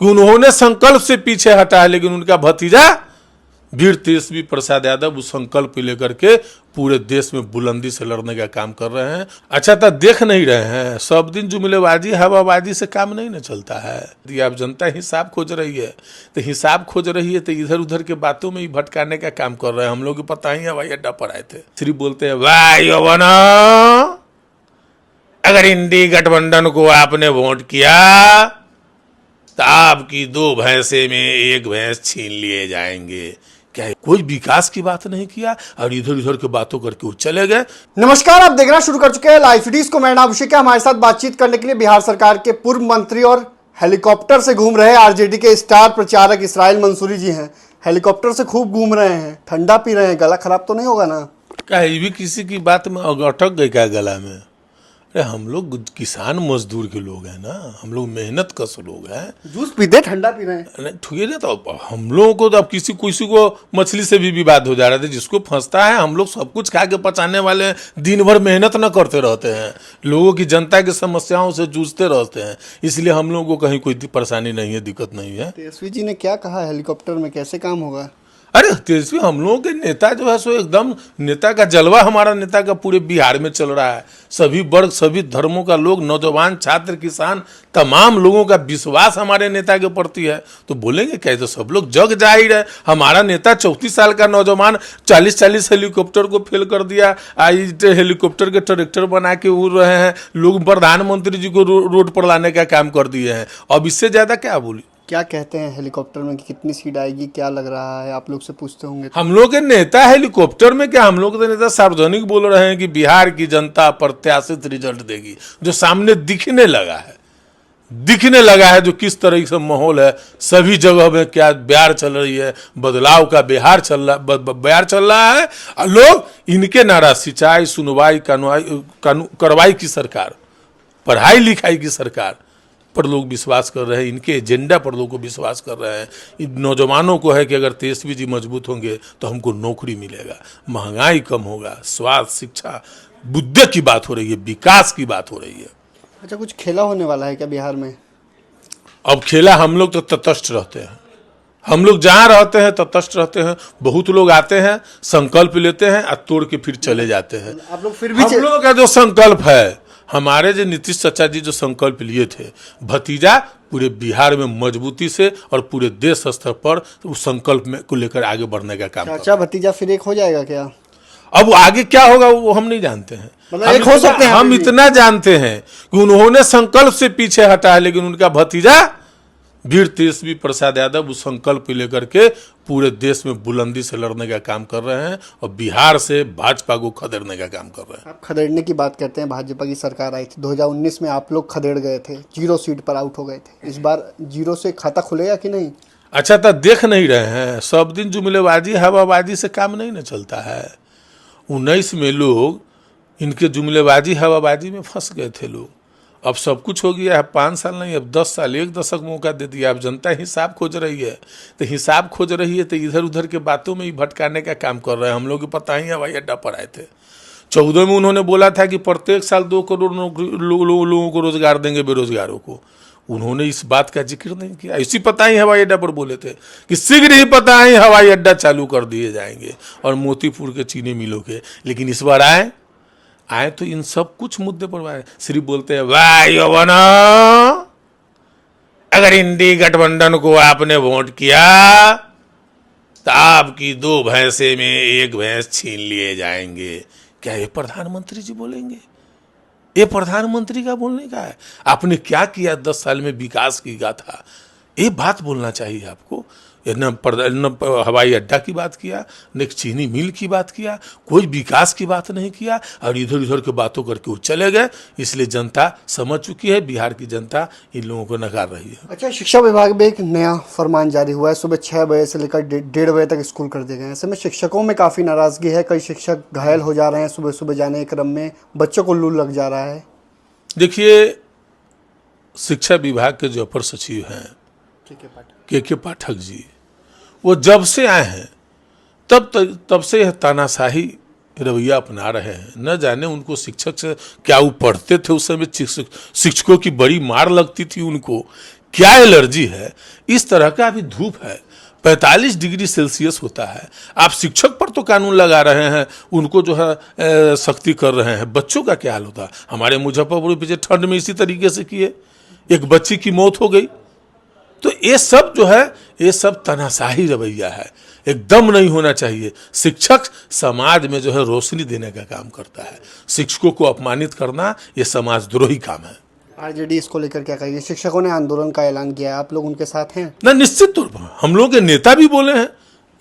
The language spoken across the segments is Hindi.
कि उन्होंने संकल्प से पीछे हटा है, लेकिन उनका भतीजा वीर तेजस्वी प्रसाद यादव उस संकल्प को लेकर के पूरे देश में बुलंदी से लड़ने का काम कर रहे हैं। अच्छा तो देख नहीं रहे हैं, सब दिन जुमलेबाजी हवाबाजी से काम नहीं न चलता है। यदि आप जनता हिसाब खोज रही है तो हिसाब खोज रही है तो इधर उधर के बातों में ही भटकाने का काम कर रहे हैं। हम लोग को पता ही हवाई अड्डा पर आए थे, श्री बोलते हैं वाह यौवना, अगर इंडी गठबंधन को आपने वोट किया तो आपकी 2 भैंसे में 1 भैंस छीन लिए जाएंगे। क्या कोई विकास की बात नहीं किया और इधर उधर की बातों करके वो चले गए। नमस्कार, आप देखना शुरू कर चुके हैं लाइव फीडीज को। मैं नाम अभिषेक है। हमारे साथ बातचीत करने के लिए बिहार सरकार के पूर्व मंत्री और हेलीकॉप्टर से घूम रहे आरजेडी के स्टार प्रचारक इसराइल मंसूरी जी हैं। हेलीकॉप्टर से खूब घूम रहे हैं, ठंडा पी रहे हैं, गला खराब तो नहीं होगा ना? क्या ये भी किसी की बात में अटक गई क्या गला में? अरे हम लोग किसान मजदूर के लोग हैं ना, हम लोग मेहनत कश लोग हैं। जूस पीते ठंडा पी रहे हैं। ठीक है ना, तो हम लोगों को तो अब किसी को मछली से भी विवाद हो जा रहा था। जिसको फंसता है, हम लोग सब कुछ खा के पचाने वाले हैं, दिन भर मेहनत न करते रहते हैं, लोगों की जनता की समस्याओं से जूझते रहते हैं। इसलिए हम लोगों को कहीं कोई परेशानी नहीं है, दिक्कत नहीं है। तेजस्वी जी ने क्या कहा हेलीकॉप्टर में कैसे काम होगा? अरे तेजस्वी हम लोगों के नेता जो है सो एकदम नेता का जलवा, हमारा नेता का पूरे बिहार में चल रहा है। सभी वर्ग, सभी धर्मों का लोग, नौजवान, छात्र, किसान, तमाम लोगों का विश्वास हमारे नेता के प्रति है। तो बोलेंगे क्या, तो सब लोग जग जाहिर है। हमारा नेता 34 साल का नौजवान 40 हेलीकॉप्टर को फेल कर दिया। आज हेलीकॉप्टर के ट्रैक्टर बना के उड़ रहे हैं लोग, प्रधानमंत्री जी को रोड पर लाने का काम कर दिए हैं। अब इससे ज्यादा क्या बोली? क्या कहते हैं हेलीकॉप्टर में कि कितनी सीट आएगी, क्या लग रहा है? आप लोग से पूछते होंगे। हम लोग के नेता हेलीकॉप्टर में क्या, हम लोग के नेता सार्वजनिक बोल रहे हैं कि बिहार की जनता प्रत्याशित रिजल्ट देगी। जो सामने दिखने लगा है जो किस तरह से माहौल है, सभी जगह में क्या बयार चल रही है, बदलाव का बयार चल रहा है। और लोग इनके नारा सिंचाई, सुनवाई, कार्रवाई की सरकार, पढ़ाई लिखाई की सरकार पर लोग विश्वास कर रहे हैं। इनके एजेंडा पर लोगों को विश्वास कर रहे हैं। इन नौजवानों को है कि अगर तेजस्वी जी मजबूत होंगे तो हमको नौकरी मिलेगा, महंगाई कम होगा, स्वास्थ्य, शिक्षा, बुद्धि की बात हो रही है, विकास की बात हो रही है। अच्छा, कुछ खेला होने वाला है क्या बिहार में? अब खेला, हम लोग तो तटस्थ रहते हैं। हम लोग जहाँ रहते हैं तटस्थ रहते हैं। बहुत लोग आते हैं, संकल्प लेते हैं और तोड़ के फिर चले जाते हैं। आप लोग फिर भी हम लोगों का जो संकल्प है, हमारे जो नीतीश चाचा जी जो संकल्प लिए थे, भतीजा पूरे बिहार में मजबूती से और पूरे देश स्तर पर उस संकल्प में को लेकर आगे बढ़ने का काम। चाचा भतीजा फिर एक हो जाएगा क्या? अब आगे क्या होगा वो हम नहीं जानते हैं। मतलब एक हो सकते हैं। हम इतना जानते हैं कि उन्होंने संकल्प से पीछे हटा है, लेकिन उनका भतीजा वीर तेजस्वी प्रसाद यादव उस संकल्प को लेकर के पूरे देश में बुलंदी से लड़ने का काम कर रहे हैं और बिहार से भाजपा को खदेड़ने का काम कर रहे हैं। आप खदेड़ने की बात करते हैं, भाजपा की सरकार आई थी 2019 में, आप लोग खदेड़ गए थे, 0 सीट पर आउट हो गए थे। इस बार 0 से खाता खुलेगा कि नहीं? अच्छा तो देख नहीं रहे हैं, सब दिन जुमलेबाजी हवाबाजी से काम नहीं न चलता है। 19 में लोग इनके जुमलेबाजी हवाबाजी में फंस गए थे लोग। अब सब कुछ हो गया है, 5 साल नहीं, अब 10 साल, 1 दशक मौका दे दिया। अब जनता हिसाब खोज रही है तो हिसाब खोज रही है तो इधर उधर के बातों में ही भटकाने का काम कर रहे हैं। हम लोग को पता ही हवाई अड्डा पर आए थे। 14 में उन्होंने बोला था कि प्रत्येक साल 2 करोड़ लोगों को रोजगार देंगे, बेरोजगारों को। उन्होंने इस बात का जिक्र नहीं किया। इसी पता ही हवाई अड्डा पर बोले थे कि शीघ्र ही पता ही हवाई अड्डा चालू कर दिए जाएंगे और मोतीपुर के चीनी मिलों के। लेकिन इस बार आए तो इन सब कुछ मुद्दे पर आए। श्री बोलते हैं वाह यौवना, अगर इंडी गठबंधन को आपने वोट किया तो आपकी 2 भैंसे में 1 भैंस छीन लिए जाएंगे। क्या ये प्रधानमंत्री जी बोलेंगे? ये प्रधानमंत्री का बोलने का है? आपने क्या किया 10 साल में विकास की गाथा, ये बात बोलना चाहिए आपको। न हवाई अड्डा की बात किया, न चीनी मिल की बात किया, कोई विकास की बात नहीं किया और इधर उधर की बातों करके वो चले गए। इसलिए जनता समझ चुकी है, बिहार की जनता इन लोगों को नकार रही है। अच्छा, शिक्षा विभाग में एक नया फरमान जारी हुआ है, सुबह 6 बजे से लेकर 1:30 बजे तक स्कूल कर दिए गए हैं। ऐसे में शिक्षकों में काफ़ी नाराजगी है, कई शिक्षक घायल हो जा रहे हैं सुबह सुबह जाने के क्रम में, बच्चों को लू लग जा रहा है। देखिए, शिक्षा विभाग के जो अपर सचिव हैं के पाठक जी, वो जब से आए हैं तब से यह तानाशाही रवैया अपना रहे हैं। न जाने उनको शिक्षक से क्या वो पढ़ते थे उस समय, शिक्षकों की बड़ी मार लगती थी उनको, क्या एलर्जी है, इस तरह का अभी धूप है, 45 डिग्री सेल्सियस होता है। आप शिक्षक पर तो कानून लगा रहे हैं, उनको जो है सख्ती कर रहे हैं, बच्चों का क्या हाल होता है। हमारे मुजफ्फरपुर पीछे ठंड में इसी तरीके से किए, एक बच्ची की मौत हो गई। तो ये सब जो है, ये सब तानाशाही रवैया है, एकदम नहीं होना चाहिए। शिक्षक समाज में जो है रोशनी देने का काम करता है, शिक्षकों को अपमानित करना ये समाजद्रोही काम है। आरजेडी इसको लेकर क्या कहेगी? शिक्षकों ने आंदोलन का ऐलान किया है, आप लोग उनके साथ हैं? ना, निश्चित तौर पर हम लोग के नेता भी बोले हैं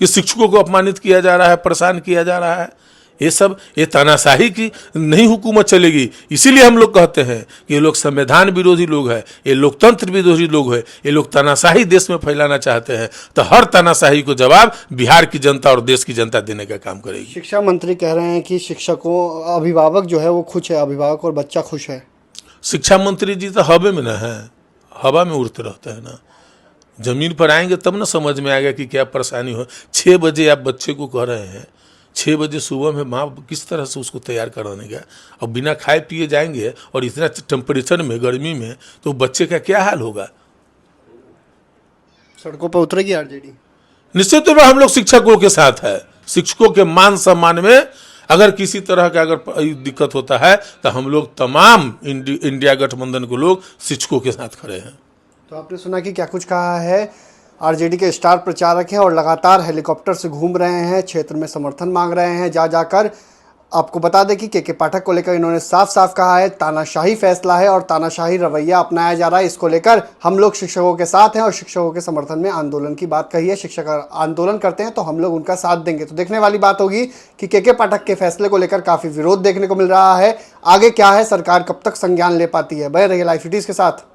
कि शिक्षकों को अपमानित किया जा रहा है, परेशान किया जा रहा है। ये तानाशाही की नहीं हुकूमत चलेगी। इसीलिए हम लोग कहते हैं कि ये लोग संविधान विरोधी लोग हैं, ये लोकतंत्र विरोधी लोग हैं, ये लोग तानाशाही देश में फैलाना चाहते हैं। तो हर तानाशाही को जवाब बिहार की जनता और देश की जनता देने का काम करेगी। शिक्षा मंत्री कह रहे हैं कि शिक्षकों, अभिभावक जो है वो खुश है, अभिभावक और बच्चा खुश है। शिक्षा मंत्री जी तो हवा में ना है, हवा में उड़ते रहते हैं ना। जमीन पर आएंगे तब ना समझ में आएगा कि क्या परेशानी हो। 6 बजे आप बच्चे को कह रहे हैं, 6 बजे सुबह में माँ किस तरह से उसको तैयार कराने का, और बिना खाए पिए जाएंगे और इतना टेम्परेचर में, गर्मी में, तो बच्चे का क्या हाल होगा। सड़कों पर उतरेगी आरजेडी? निश्चित तौर पर हम लोग शिक्षकों के साथ है। शिक्षकों के मान सम्मान में अगर किसी तरह का अगर दिक्कत होता है तो हम लोग तमाम इंडिया गठबंधन के लोग शिक्षकों के साथ खड़े हैं। तो आपने सुना कि क्या कुछ कहा है। आरजेडी के स्टार प्रचारक हैं और लगातार हेलीकॉप्टर से घूम रहे हैं, क्षेत्र में समर्थन मांग रहे हैं जा जाकर। आपको बता दें कि के पाठक को लेकर इन्होंने साफ साफ कहा है तानाशाही फैसला है और तानाशाही रवैया अपनाया जा रहा है। इसको लेकर हम लोग शिक्षकों के साथ हैं और शिक्षकों के समर्थन में आंदोलन की बात कही है। शिक्षक आंदोलन करते हैं तो हम लोग उनका साथ देंगे। तो देखने वाली बात होगी कि के पाठक के फैसले को लेकर काफ़ी विरोध देखने को मिल रहा है। आगे क्या है, सरकार कब तक संज्ञान ले पाती है। बने रहिए लाइव सिटीज़ के साथ।